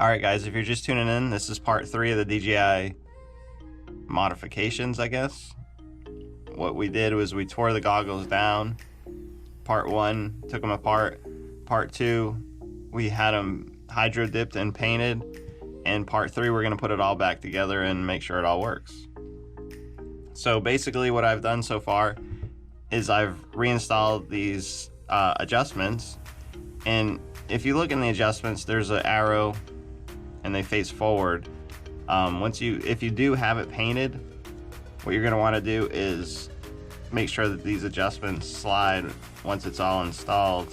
Alright guys, if you're just tuning in, this is part 3 of the DJI modifications, I guess. What we did was we tore the goggles down. Part 1, took them apart. Part 2, we had them hydro dipped and painted. And part 3, we're going to put it all back together and make sure it all works. So basically what I've done so far is I've reinstalled these adjustments. And if you look in the adjustments, there's an arrow and they face forward. If you do have it painted, what you're going to want to do is make sure that these adjustments slide once it's all installed,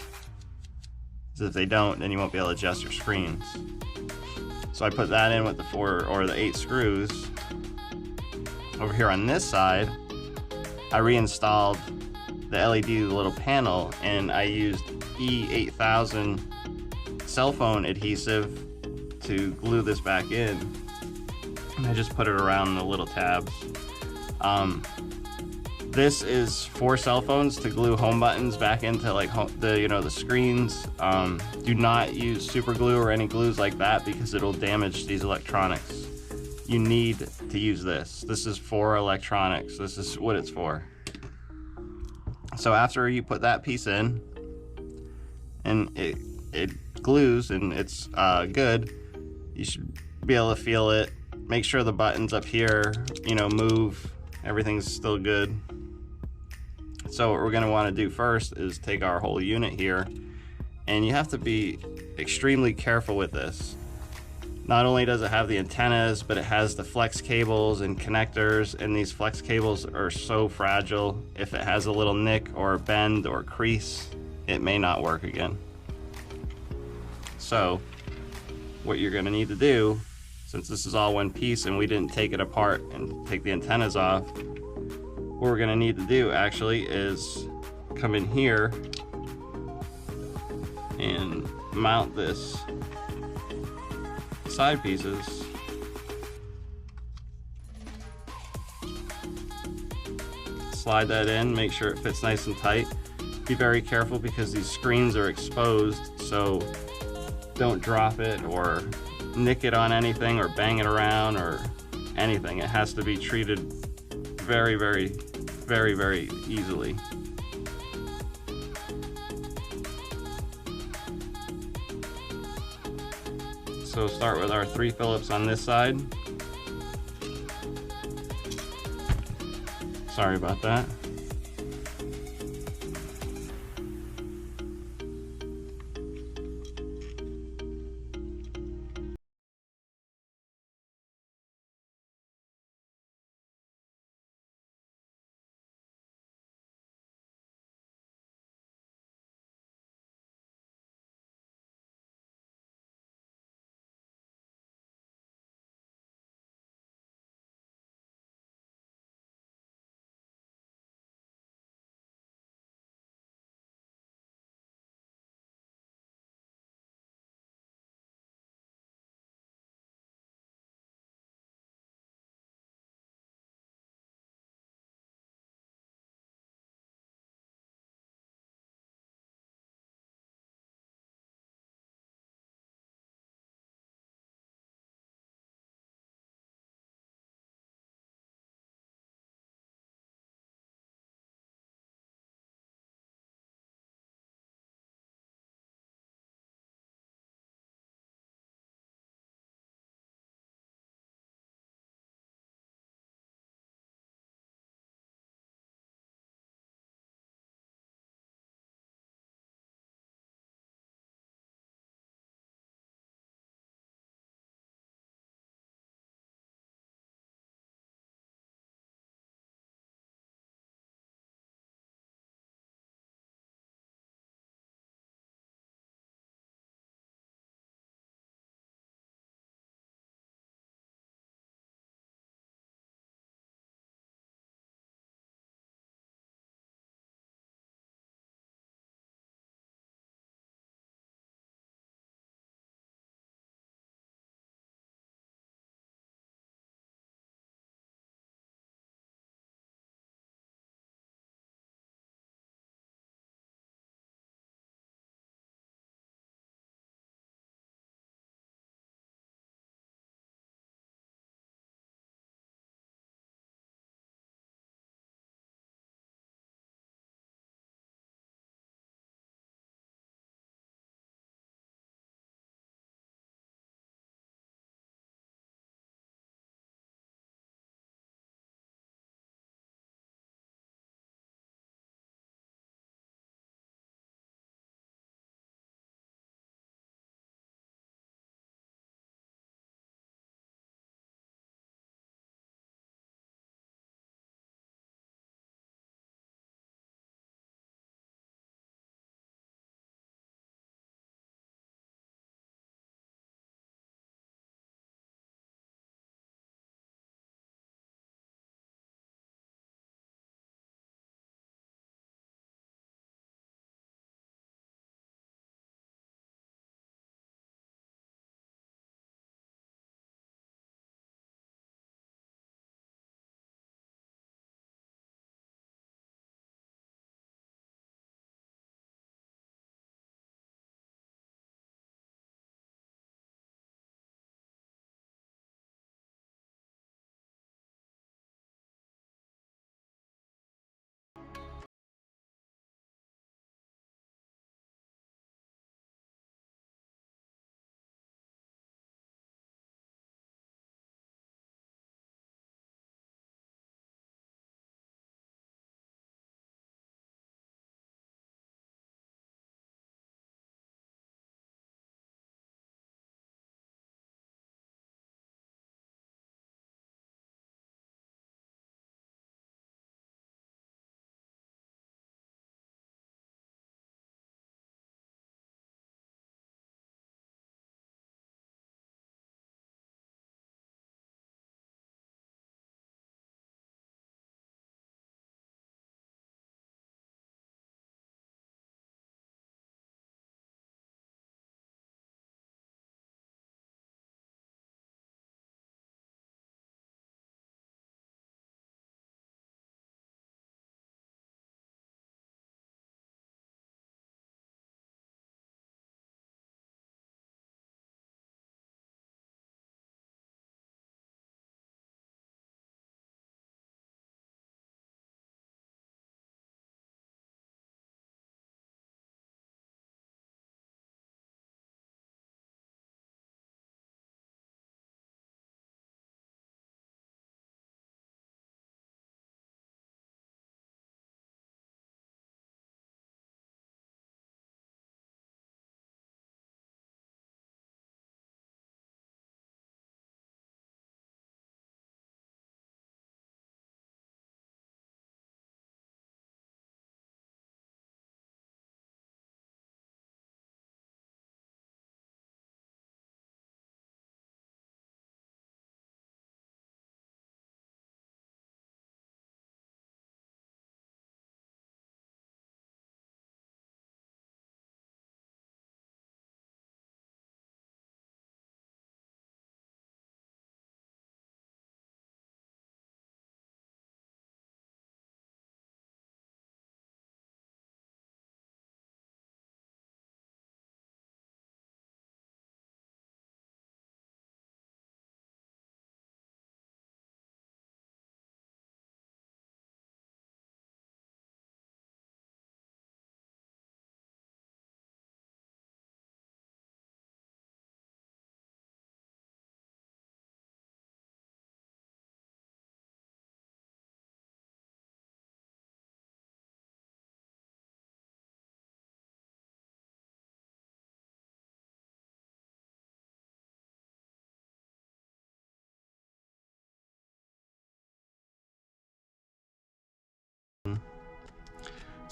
because if they don't, then you won't be able to adjust your screens. So I put that in with the 4 or the 8 screws. Over here on this side, I reinstalled the LED little panel, and I used E8000 cell phone adhesive to glue this back in. And I just put it around the little tabs. This is for cell phones to glue home buttons back into like the screens. Do not use super glue or any glues like that because it'll damage these electronics. You need to use this. This is for electronics. This is what it's for. So after you put that piece in and it glues and it's good, you should be able to feel it. Make sure the buttons up here, move. Everything's still good. So what we're going to want to do first is take our whole unit here, and you have to be extremely careful with this. Not only does it have the antennas, but it has the flex cables and connectors, and these flex cables are so fragile. If it has a little nick or a bend or crease, it may not work again. So what you're going to need to do, since this is all one piece and we didn't take it apart and take the antennas off, what we're going to need to do actually is come in here and mount this side pieces. Slide that in, make sure it fits nice and tight. Be very careful because these screens are exposed, so don't drop it or nick it on anything or bang it around or anything. It has to be treated very, very, very, very easily. So start with our 3 Phillips on this side. Sorry about that.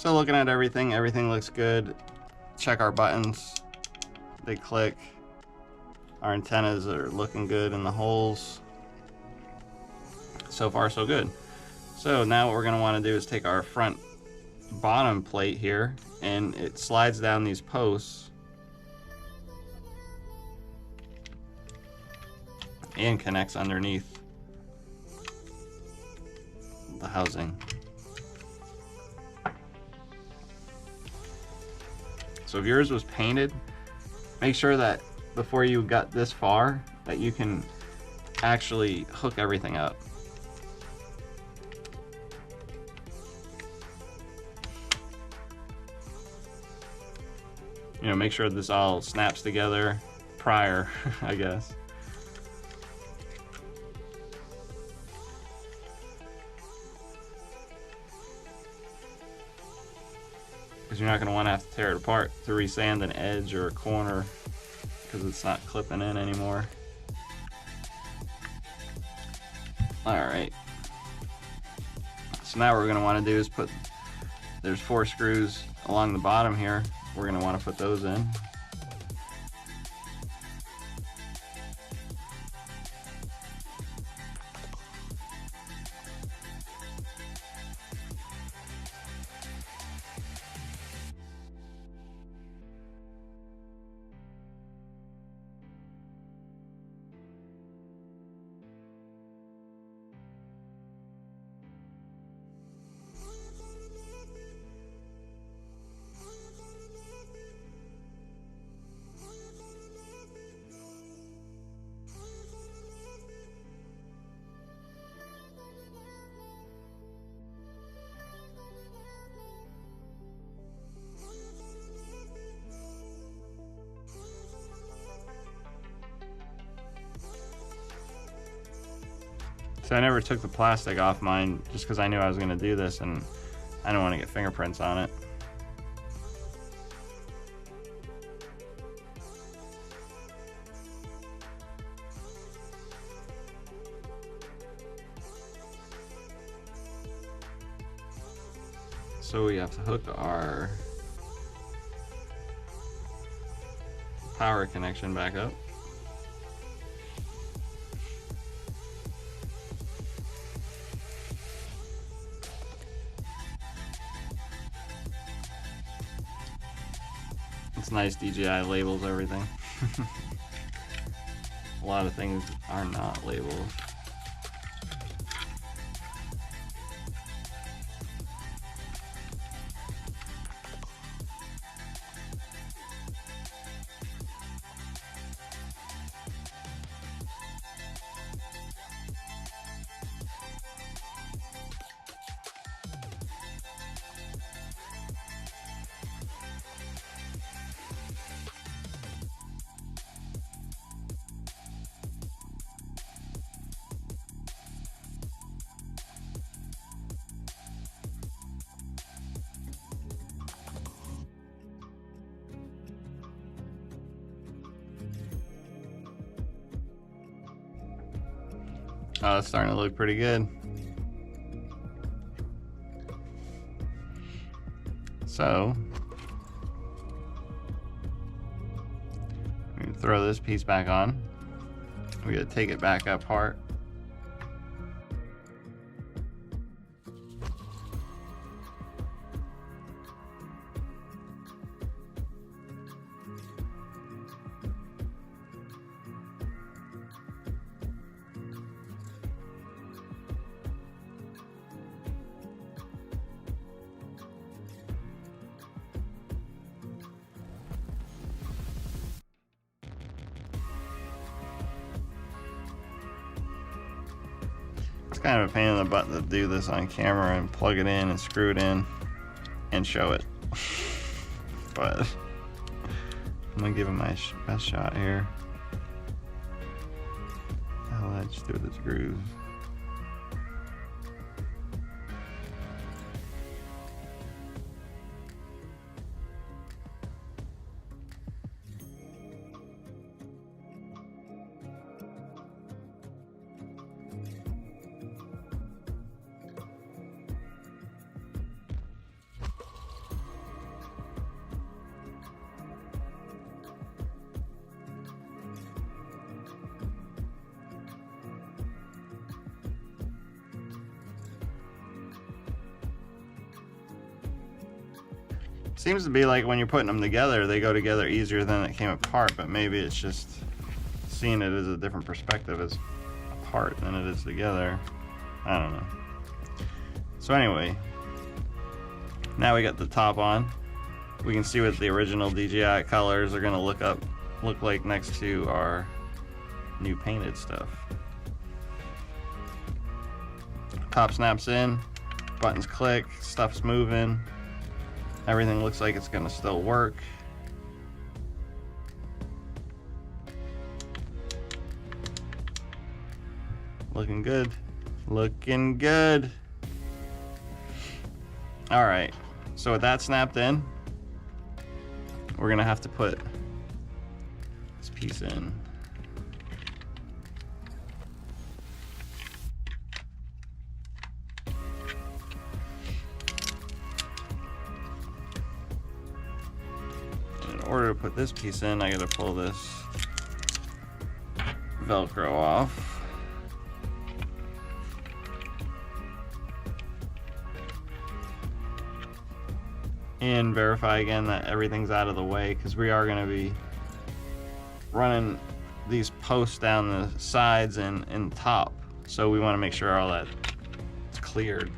So looking at everything, everything looks good. Check our buttons. They click. Our antennas are looking good in the holes. So far, so good. So now what we're going to want to do is take our front bottom plate here, and it slides down these posts and connects underneath the housing. So if yours was painted, make sure that before you got this far that you can actually hook everything up. You know, make sure this all snaps together prior, I guess. Because you're not going to want to have to tear it apart to resand an edge or a corner because it's not clipping in anymore. Alright. So now what we're going to want to do is put, there's 4 screws along the bottom here. We're going to want to put those in. So I never took the plastic off mine just because I knew I was going to do this and I don't want to get fingerprints on it. So we have to hook our power connection back up. It's nice DJI labels everything. A lot of things are not labeled. Oh, it's starting to look pretty good. So, we can throw this piece back on. We gotta take it back apart. It's kind of a pain in the butt to do this on camera and plug it in and screw it in and show it. But I'm gonna give it my best shot here. I'll edge through the screws. Seems to be like when you're putting them together, they go together easier than it came apart, but maybe it's just seeing it as a different perspective as apart than it is together. I don't know. So anyway, now we got the top on. We can see what the original DJI colors are gonna look like next to our new painted stuff. Top snaps in, buttons click, stuff's moving. Everything looks like it's gonna still work. Looking good. Looking good. All right, so with that snapped in, we're gonna have to put this piece in. In order to put this piece in, I gotta pull this Velcro off. And verify again that everything's out of the way, because we are going to be running these posts down the sides and top, so we want to make sure all that is cleared.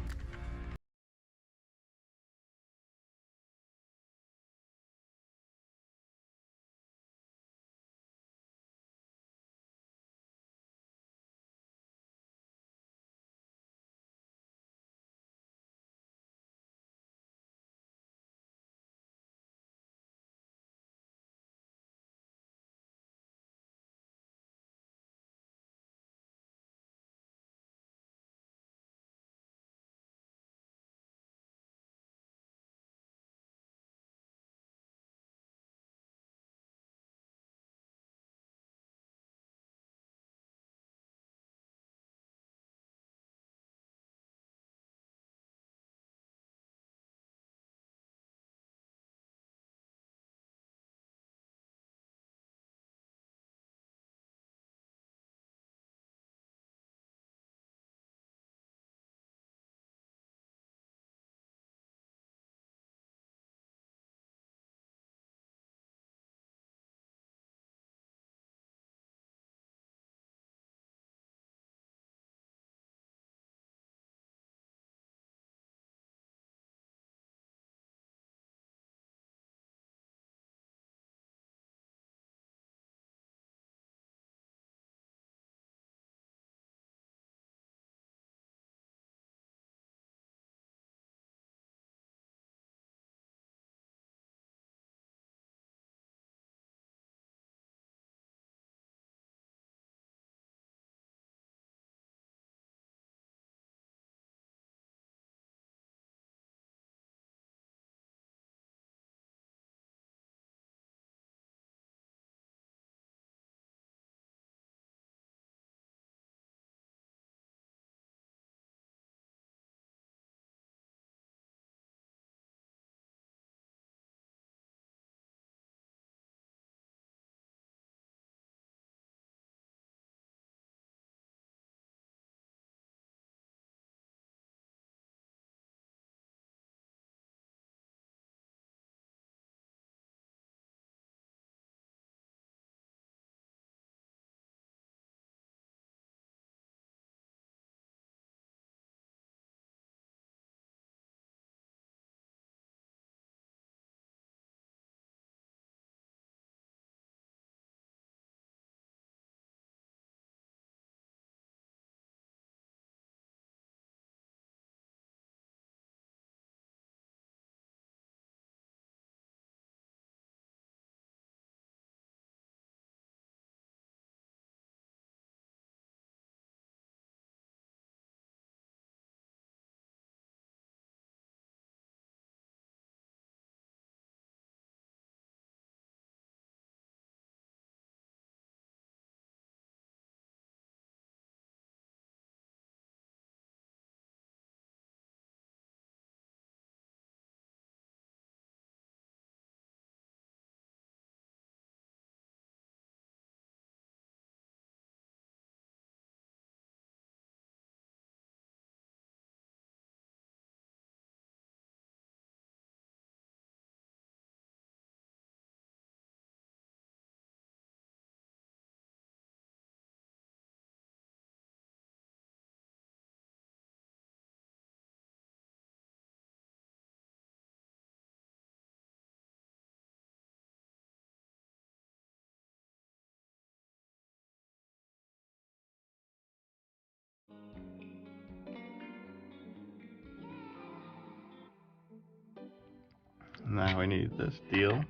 Now we need this deal.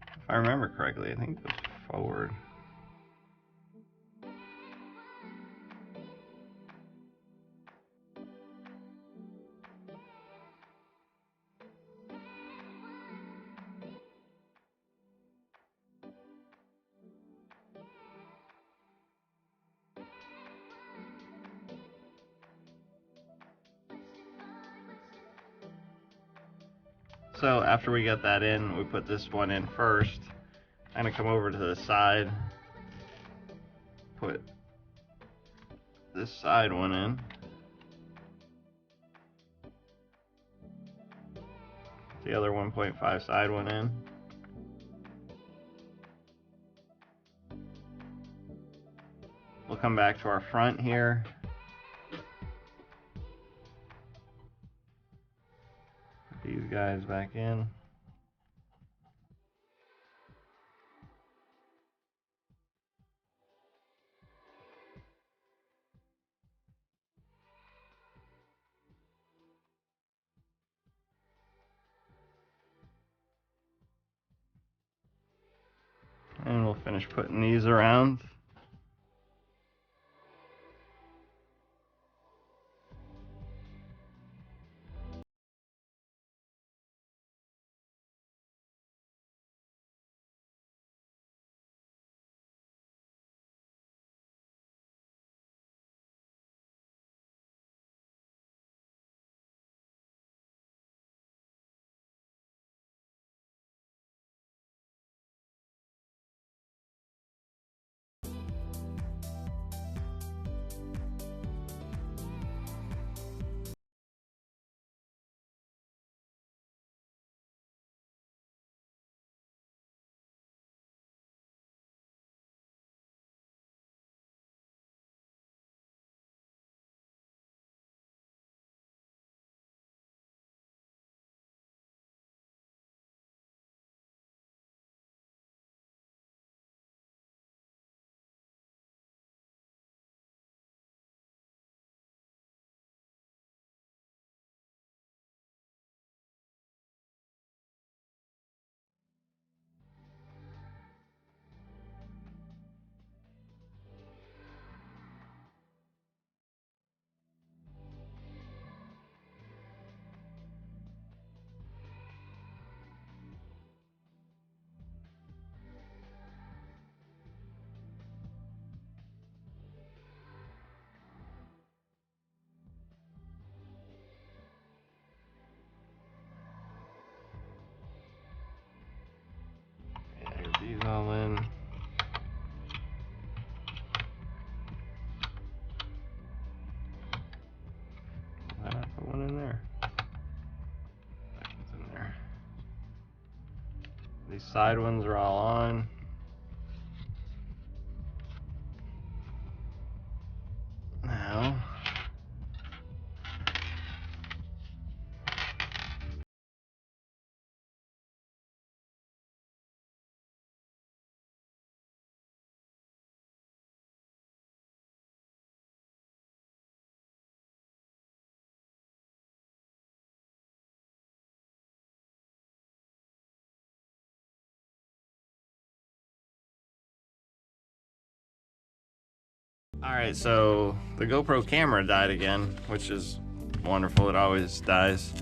If I remember correctly, I think it goes forward. So after we get that in, we put this one in first. I'm gonna come over to the side, put this side one in. The other 1.5 side one in. We'll come back to our front here. Put these guys back in. And we'll finish putting these around. Get these all in. Why not put one in there? Second's in there. These side ones are all on. Now, alright, so the GoPro camera died again, which is wonderful, it always dies.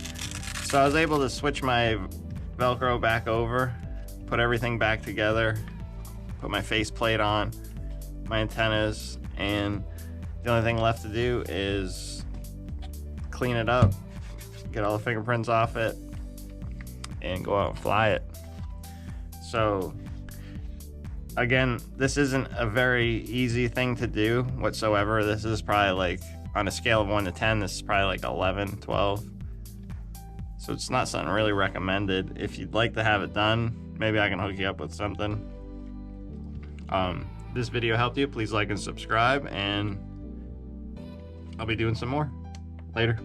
So I was able to switch my Velcro back over, put everything back together, put my faceplate on, my antennas, and the only thing left to do is clean it up, get all the fingerprints off it, and go out and fly it. So again, this isn't a very easy thing to do whatsoever. This is probably like, on a scale of 1 to 10, this is probably like 11, 12. So it's not something really recommended. If you'd like to have it done, maybe I can hook you up with something. This video helped you, please like and subscribe, and I'll be doing some more later.